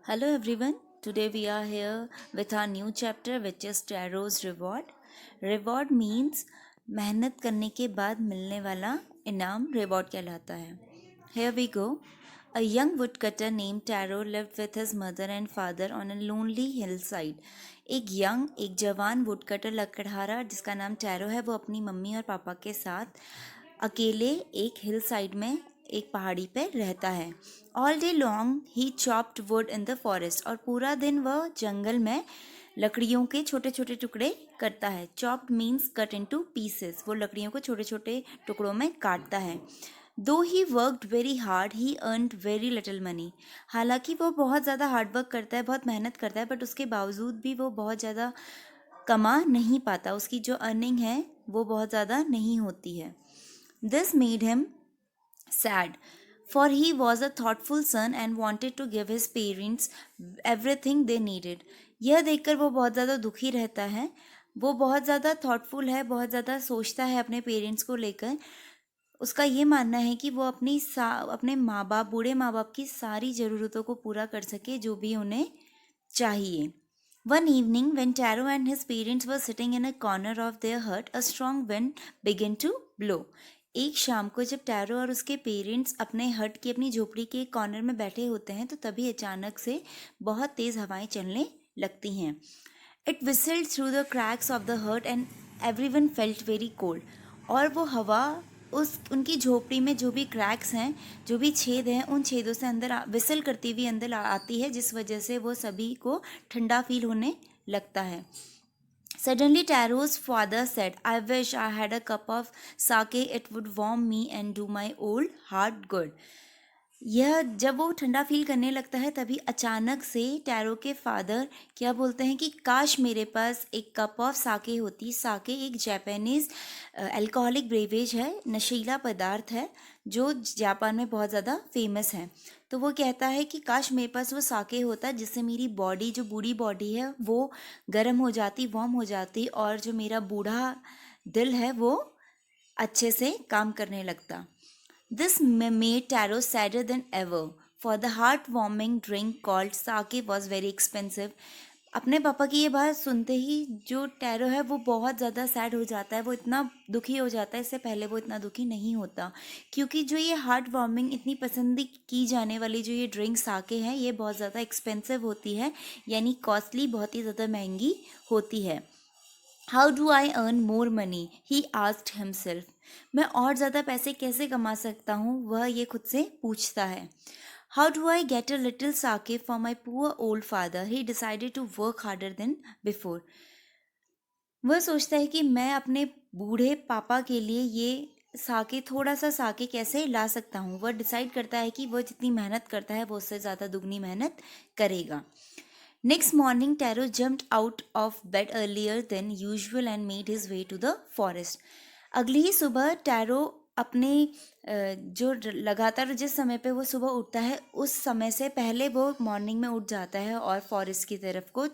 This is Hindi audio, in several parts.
Hello everyone. Today we are here with our new chapter which is Taro's Reward. Reward means मेहनत करने के बाद मिलने वाला इनाम reward कहलाता है. Here we go. A young woodcutter named Taro lived with his mother and father on a lonely hillside. एक जवान वुडकटर लकड़हारा जिसका नाम टैरो है वो अपनी मम्मी और पापा के साथ अकेले एक हिल साइड में एक पहाड़ी पे रहता है. All day long he chopped would in the forest और पूरा दिन वह जंगल में लकड़ियों के छोटे छोटे टुकड़े करता है. Chopped means cut into pieces. वो लकड़ियों को छोटे छोटे टुकड़ों में काटता है. दो he worked very hard he earned very little money. हालांकि वो बहुत ज़्यादा हार्ड वर्क करता है, बहुत मेहनत करता है, बट उसके बावजूद भी वो बहुत ज़्यादा कमा नहीं पाता. उसकी जो अर्निंग है वो बहुत ज़्यादा नहीं होती है. This made him sad, for he was a thoughtful son and wanted to give his parents everything they needed. यह देखकर वो बहुत ज़्यादा दुखी रहता है. वो बहुत ज़्यादा थॉटफुल है, बहुत ज़्यादा सोचता है अपने पेरेंट्स को लेकर. उसका ये मानना है कि वो अपने माँ बाप, बूढ़े माँ बाप की सारी ज़रूरतों को पूरा कर सके जो भी उन्हें चाहिए. One evening, when Taro and his parents were sitting in a corner of their hut, a strong wind began to blow. एक शाम को जब टैरो और उसके पेरेंट्स अपने हट की अपनी झोपड़ी के एक कॉर्नर में बैठे होते हैं तो तभी अचानक से बहुत तेज़ हवाएं चलने लगती हैं. It whistled through the cracks of the hut and everyone felt very cold. और वो हवा उस उनकी झोपड़ी में जो भी क्रैक्स हैं, जो भी छेद हैं, उन छेदों से अंदर विसल करती हुई अंदर आती है, जिस वजह से वो सभी को ठंडा फील होने लगता है. Suddenly, Taro's father said, I wish I had a cup of sake. It would warm me and do my old heart good. यह जब वो ठंडा फील करने लगता है तभी अचानक से टैरो के फादर क्या बोलते हैं कि काश मेरे पास एक कप ऑफ साके होती. साके एक जापानीज़ अल्कोहलिक ब्रेवेज है, नशीला पदार्थ है जो जापान में बहुत ज़्यादा फेमस है. तो वो कहता है कि काश मेरे पास वो साके होता जिससे मेरी बॉडी, जो बूढ़ी बॉडी है, वो गर्म हो जाती, वार्म हो जाती, और जो मेरा बूढ़ा दिल है वो अच्छे से काम करने लगता. This made Taro sadder than ever, for the heart-warming drink called sake was very expensive. अपने पापा की ये बात सुनते ही जो टैरो है वो बहुत ज़्यादा सैड हो जाता है. वो इतना दुखी हो जाता है, इससे पहले वो इतना दुखी नहीं होता, क्योंकि जो ये हार्ट वार्मिंग इतनी पसंद की जाने वाली जो ये ड्रिंक साके है ये बहुत ज़्यादा एक्सपेंसिव होती है, यानी कॉस्टली, बहुत ही ज़्यादा महंगी होती है. How do I earn more money, he asked himself. मैं और ज़्यादा पैसे कैसे कमा सकता हूँ, वह ये खुद से पूछता है. How do I get a little sake for my poor old father, he decided to work harder than before. वह सोचता है कि मैं अपने बूढ़े पापा के लिए ये साके, थोड़ा सा साके कैसे ला सकता हूँ. वह डिसाइड करता है कि वह जितनी मेहनत करता है वो उससे ज़्यादा दुगनी मेहनत करेगा. Next morning, Taro jumped out of bed earlier than usual and made his way to the forest. अगली ही सुबह टैरो अपने जो लगातार जिस समय पे वो सुबह उठता है उस समय से पहले वो मॉर्निंग में उठ जाता है और फॉरेस्ट की तरफ को,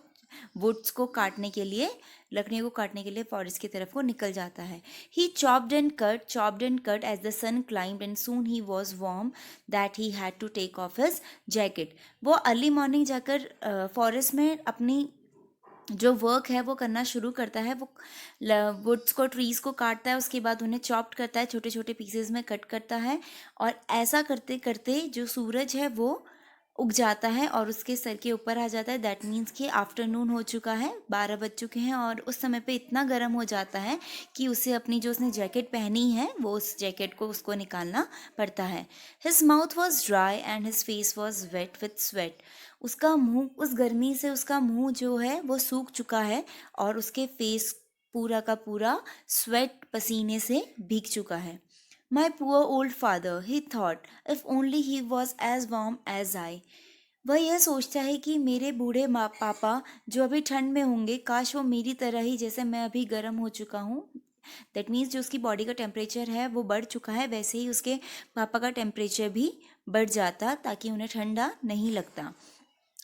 वुड्स को काटने के लिए, लकड़ियों को काटने के लिए फॉरेस्ट की तरफ को निकल जाता है. He chopped and cut as the sun climbed and soon he was warm that he had to take off his jacket. वो अर्ली मॉर्निंग जाकर फॉरेस्ट में अपनी जो वर्क है वो करना शुरू करता है. वो वुड्स को, ट्रीज़ को काटता है, उसके बाद उन्हें चॉप्ड करता है, छोटे छोटे पीसेस में कट करता है, और ऐसा करते करते जो सूरज है वो उग जाता है और उसके सर के ऊपर आ जाता है. दैट मीन्स कि आफ्टरनून हो चुका है, 12 बज चुके हैं, और उस समय पे इतना गर्म हो जाता है कि उसे अपनी जो उसने जैकेट पहनी है वो उस जैकेट को उसको निकालना पड़ता है. His mouth was dry and his face was wet with sweat. उसका मुंह, उस गर्मी से उसका मुंह जो है वो सूख चुका है और उसके फेस पूरा का पूरा स्वेट, पसीने से भीग चुका है. My poor old father, he thought, if only he was as warm as I. वह यह सोचता है कि मेरे बूढ़े माँ पापा जो अभी ठंड में होंगे, काश वो मेरी तरह ही, जैसे मैं अभी गर्म हो चुका हूँ. दैट मीन्स जो उसकी बॉडी का टेम्परेचर है वो बढ़ चुका है, वैसे ही उसके पापा का टेम्परेचर भी बढ़ जाता ताकि उन्हें ठंडा नहीं लगता.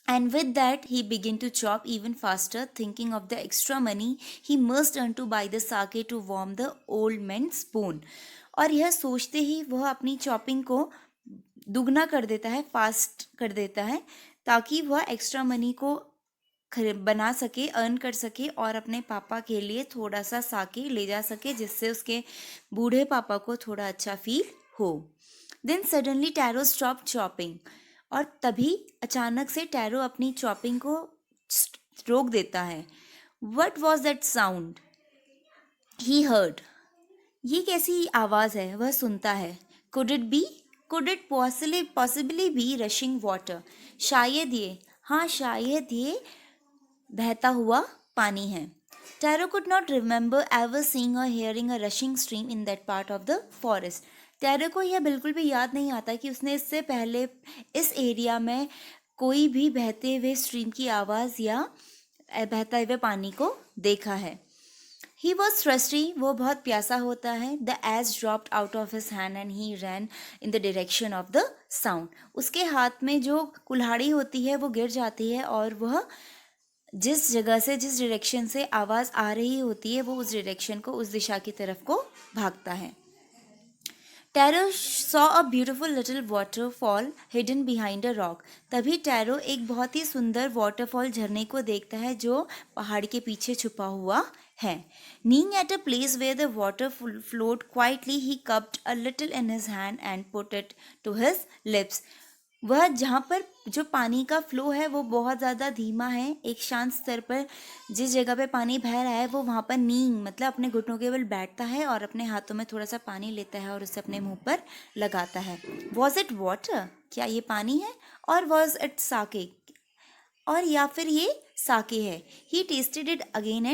And with that, he began to chop even faster, thinking of the extra money he must earn to buy the sake to warm the old man's bone. और यह सोचते ही वह अपनी चॉपिंग को दुगना कर देता है, फास्ट कर देता है, ताकि वह एक्स्ट्रा मनी को बना सके, अर्न कर सके और अपने पापा के लिए थोड़ा सा साके ले जा सके, जिससे उसके बूढ़े पापा को थोड़ा अच्छा फील हो। Then suddenly Taro stop chopping, और तभी अचानक से टैरो अपनी चॉपिंग को रोक देता है। What was that sound he heard, ये कैसी आवाज़ है वह सुनता है। Could it be, could it possibly be rushing water, शायद ये, हाँ शायद ये बहता हुआ पानी है। Taro could not remember ever seeing or hearing a rushing stream in that part of the forest. Taro को यह बिल्कुल भी याद नहीं आता कि उसने इससे पहले इस एरिया में कोई भी बहते हुए स्ट्रीम की आवाज़ या बहते हुए पानी को देखा है। He was thirsty, वो बहुत प्यासा होता है। The axe dropped out of his hand and he ran in the direction of the sound. उसके हाथ में जो कुल्हाड़ी होती है वो गिर जाती है और वह जिस जगह से, जिस डायरेक्शन से आवाज़ आ रही होती है वो उस डायरेक्शन को, उस दिशा की तरफ को भागता है। Tarot saw a beautiful little waterfall hidden behind a rock, तभी टैरो एक बहुत ही सुंदर वाटरफॉल, झरने को देखता है जो पहाड़ के पीछे छुपा हुआ है। Kneeling at a place where the water flowed quietly, he cupped a little in his hand and put it to his lips. वह जहाँ पर जो पानी का फ्लो है वो बहुत ज़्यादा धीमा है, एक शांत स्तर पर जिस जगह पे पानी बह रहा है वो वहाँ पर नींग मतलब अपने घुटनों के बल बैठता है और अपने हाथों में थोड़ा सा पानी लेता है और उसे अपने मुंह पर लगाता है। वॉज इट वाटर, क्या ये पानी है? और वॉज इट साके, और या फिर ये साके है। He tasted it again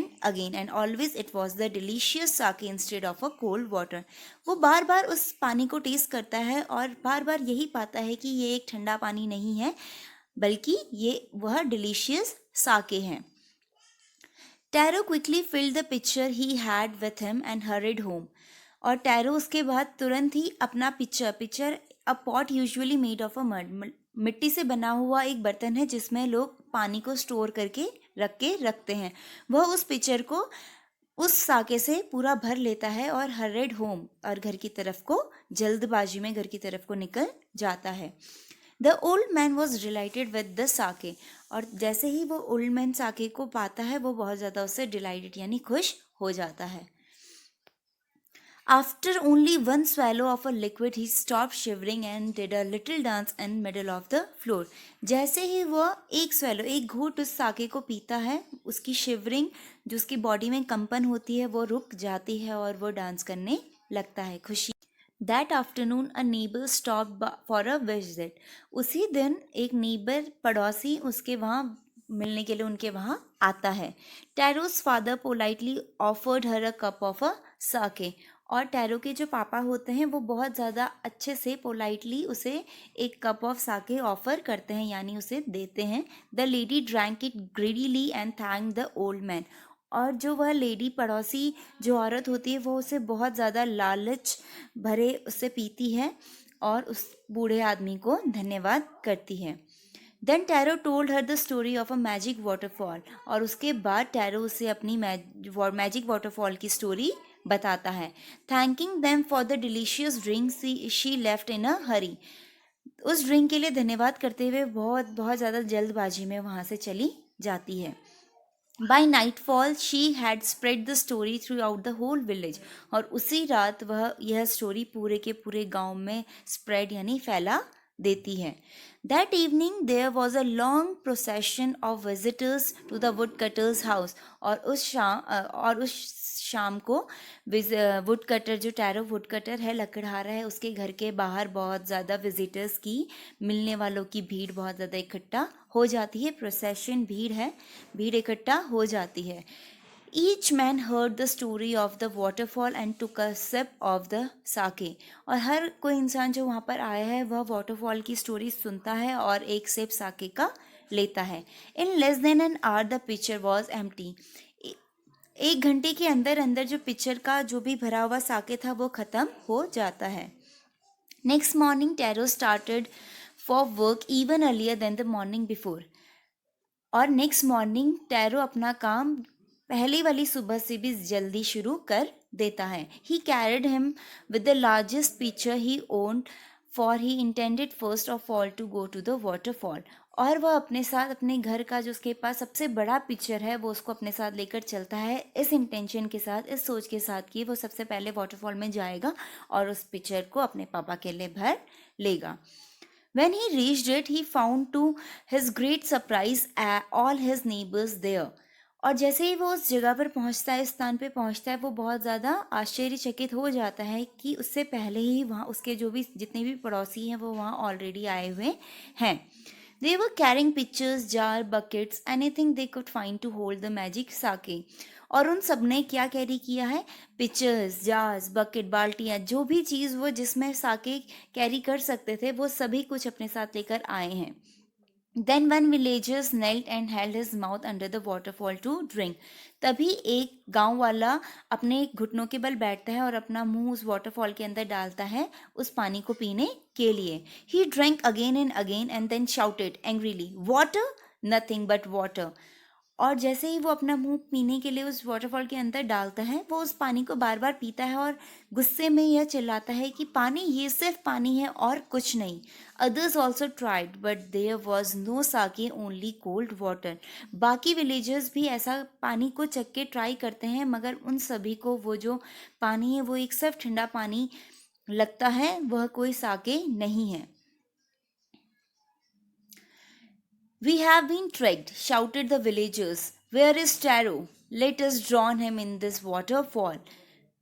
and always it was the delicious sake instead of a cold water. वो बार बार उस पानी को टेस्ट करता है और बार बार यही पाता है कि ये एक ठंडा पानी नहीं है, बल्कि ये वह डिलीशियस साके हैं। Tarot quickly filled the picture he had with him and horrid home, और टैरो उसके बाद तुरंत ही अपना picture a pot usually made of a mud, मिट्टी से बना हुआ एक बर्तन है जिसमें लोग पानी को स्टोर करके रखते हैं, वह उस पिक्चर को उस साके से पूरा भर लेता है और हर्रेड होम, और घर की तरफ को जल्दबाजी में घर की तरफ को निकल जाता है। The old man was delighted with the sake, और जैसे ही वो ओल्ड मैन साके को पाता है वो बहुत ज़्यादा उससे डिलाइटेड यानी खुश हो जाता है। After only one swallow of a liquid, he stopped shivering and did a little dance in middle of the floor. जैसे ही वह एक swallow, एक घूंट उस साके को पीता है, उसकी शिवरिंग जो उसकी बॉडी में कंपन होती है वो रुक जाती है और वो डांस करने लगता है खुशी। That afternoon, a neighbor stopped for a visit. उसी दिन एक नेबर पड़ोसी उसके वहाँ मिलने के लिए उनके वहाँ आता है। टैरो's father politely offered her a cup of a sake. और टैरो के जो पापा होते हैं वो बहुत ज़्यादा अच्छे से पोलाइटली उसे एक कप ऑफ साके ऑफर करते हैं, यानी उसे देते हैं। The lady drank it greedily and thank the old man, और जो वह लेडी पड़ोसी जो औरत होती है वो उसे बहुत ज़्यादा लालच भरे उससे पीती है और उस बूढ़े आदमी को धन्यवाद करती है। Then Taro told her the story of a magic waterfall, और उसके बाद टैरो उसे अपनी मैजिक वाटरफॉल की स्टोरी बताता है। Thanking them for the delicious drink she left in a hurry, उस ड्रिंक के लिए धन्यवाद करते हुए बहुत बहुत ज़्यादा जल्दबाजी में वहाँ से चली जाती है। By nightfall she had spread the story throughout the whole village, और उसी रात वह यह स्टोरी पूरे के पूरे गांव में स्प्रेड यानी फैला देती है। That evening there was a long procession of visitors to the woodcutter's house, और उस शाम को वुड कटर जो टैरो वुड कटर है, लकड़हारा है, उसके घर के बाहर बहुत ज़्यादा विजिटर्स की, मिलने वालों की भीड़ बहुत ज़्यादा इकट्ठा हो जाती है। प्रोसेशन भीड़ है, भीड़ इकट्ठा हो जाती है। Each man heard the story of the waterfall and took a sip of the sake, और हर कोई इंसान जो वहाँ पर आया है वह वाटरफॉल की स्टोरी सुनता है और एक सिप साके का लेता है। In less than an hour the picture was empty, एक घंटे के अंदर अंदर जो पिक्चर का जो भी भरा हुआ साके था वो ख़त्म हो जाता है। Next morning Taro started for work even earlier than the morning before, और नेक्स्ट मॉर्निंग टैरो अपना काम पहले वाली सुबह से भी जल्दी शुरू कर देता है। He carried him with the largest picture he owned, for he intended first of all to go to the waterfall, और वह अपने साथ अपने घर का जो उसके पास सबसे बड़ा पिक्चर है वो उसको अपने साथ लेकर चलता है, इस इंटेंशन के साथ, इस सोच के साथ कि वो सबसे पहले वाटरफॉल में जाएगा और उस पिक्चर को अपने पापा के लिए भर लेगा। When he reached it, he found to his great surprise all his neighbors there. और जैसे ही वो उस जगह पर पहुंचता है, इस स्थान पे पहुंचता है, वो बहुत ज़्यादा आश्चर्यचकित हो जाता है कि उससे पहले ही वहाँ उसके जो भी जितने भी पड़ोसी हैं वो वहाँ ऑलरेडी आए हुए हैं। They were carrying pitchers, jar, buckets, anything they could find to hold the magic sake. और उन सब ने क्या कैरी किया है? पिचर्स, जार्स, बकेट, बाल्टियाँ, जो भी चीज़ वो जिसमें साके कैरी कर सकते थे वो सभी कुछ अपने साथ लेकर आए हैं। Then one villager knelt and held his mouth under the waterfall to drink. तभी एक गांव वाला अपने घुटनों के बल बैठता है और अपना मुंह उस वाटरफॉल के अंदर डालता है उस पानी को पीने के लिए। He drank again and then shouted angrily, "Water? Nothing but water." और जैसे ही वो अपना मुंह पीने के लिए उस वाटरफॉल के अंदर डालता है, वो उस पानी को बार बार पीता है और गुस्से में यह चिल्लाता है कि पानी, ये सिर्फ पानी है और कुछ नहीं। Others also tried but there was no sake, only cold water. बाकी विलेजर्स भी ऐसा पानी को चख के ट्राई करते हैं, मगर उन सभी को वो जो पानी है वो एक सिर्फ ठंडा पानी लगता है, वह कोई साके नहीं है। We have been tricked, shouted the villagers. Where is Taro? Let us drown him in this waterfall.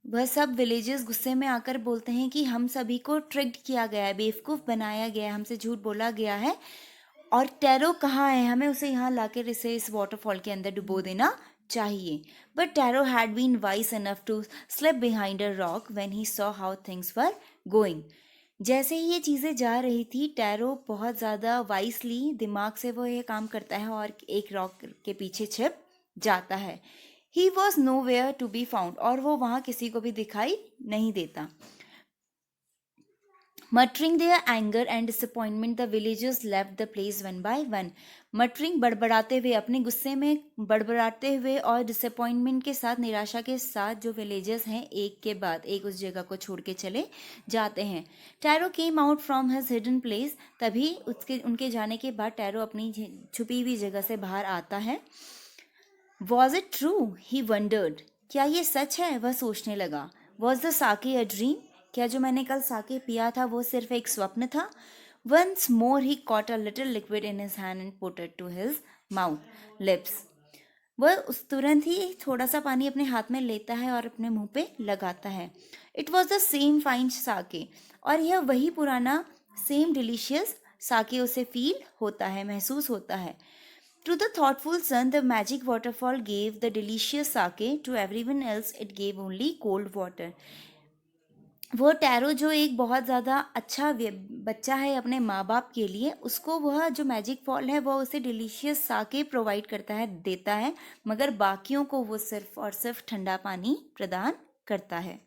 वह सब विलेजर्स गुस्से में आकर बोलते हैं कि हम सभी को ट्रिक्ड किया गया है, बेवकूफ़ बनाया गया है, हमसे झूठ बोला गया है, और टैरो कहाँ है? हमें उसे यहाँ लाकर इस वाटरफॉल के अंदर डुबो देना चाहिए। But Taro had been wise enough to slip behind a rock when he saw how things were going. जैसे ही ये चीज़ें जा रही थी, टैरो बहुत ज़्यादा वाइसली दिमाग से वो ये काम करता है और एक रॉक के पीछे छिप जाता है। He was nowhere to be found, और वो वहाँ किसी को भी दिखाई नहीं देता। Muttering their anger and disappointment, the villagers left the place one by one. Muttering, बड़बड़ाते हुए, अपने गुस्से में बड़बड़ाते हुए और डिसअपॉइंटमेंट के साथ, निराशा के साथ, जो विलेजर्स हैं एक के बाद एक उस जगह को छोड़ के चले जाते हैं। Tarot came out from his hidden place, तभी उनके जाने के बाद टैरो अपनी छुपी हुई जगह से बाहर आता है। Was it true? He wondered. क्या ये सच है? वह सोचने लगा। Was the Sakya a dream? क्या जो मैंने कल साके पिया था वो सिर्फ एक स्वप्न था? Once more he caught a little liquid in his hand and put it to his mouth lips. वह उस तुरंत ही थोड़ा सा पानी अपने हाथ में लेता है और अपने मुंह पे लगाता है। It was the same fine sake, और यह वही पुराना सेम डिलीशियस साके उसे फील होता है, महसूस होता है। To the thoughtful son, the magic waterfall gave the delicious sake. To everyone else, it gave only cold water. वो टैरो जो एक बहुत ज़्यादा अच्छा बच्चा है अपने माँ बाप के लिए, उसको वह जो मैजिक फॉल है वह उसे डिलीशियस साके प्रोवाइड करता है, देता है, मगर बाकियों को वो सिर्फ और सिर्फ ठंडा पानी प्रदान करता है।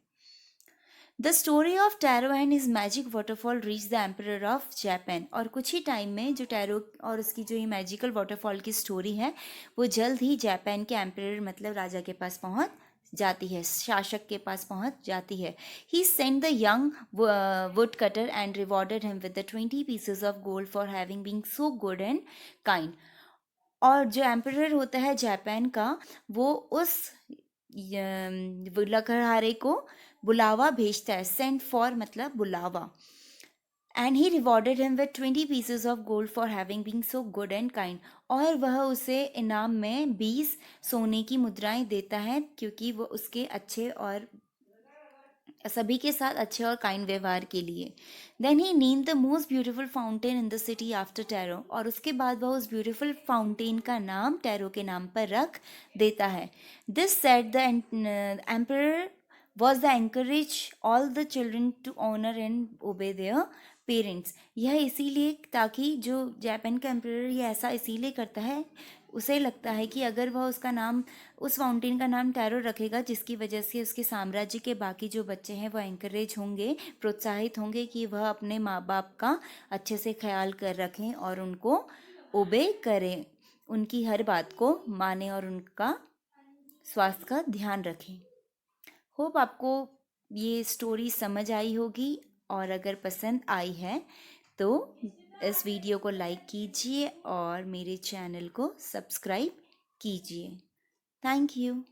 The story of tarot and his magic waterfall reach the emperor of Japan. और कुछ ही टाइम में जो टैरो और उसकी जो ये मैजिकल वाटरफॉल की स्टोरी है वो जल्द ही जापान के एम्परर मतलब राजा के पास पहुंच जाती है, शासक के पास पहुंच जाती है। He sent the young woodcutter and rewarded him with the 20 pieces of gold for having been so good and kind. और जो एम्परर होता है जापान का, वो उस लकड़हारे को बुलावा भेजता है। सेंट फॉर मतलब बुलावा। And he rewarded him with 20 pieces of gold for having been so good and kind. और वह उसे इनाम में 20 सोने की मुद्राएं देता है, क्योंकि वो उसके अच्छे और सभी के साथ अच्छे और काइंड व्यवहार के लिए। Then he named the most beautiful fountain in the city after Taro. और उसके बाद वह उस ब्यूटीफुल फाउंटेन का नाम टैरो के नाम पर रख देता है। This set the emperor was the encourage all the children to honor and obey their parents. यह इसीलिए, ताकि जो जापान का एम्परर ये ऐसा इसीलिए करता है, उसे लगता है कि अगर वह उसका नाम, उस फाउंटेन का नाम टैरो रखेगा, जिसकी वजह से उसके साम्राज्य के बाकी जो बच्चे हैं वो एंकरेज होंगे, प्रोत्साहित होंगे कि वह अपने माँ बाप का अच्छे से ख्याल कर रखें और उनको ओबे करें, उनकी हर बात को माने और उनका स्वास्थ्य का ध्यान रखें। होप आपको ये स्टोरी समझ आई होगी, और अगर पसंद आई है तो इस वीडियो को लाइक कीजिए और मेरे चैनल को सब्सक्राइब कीजिए। Thank you.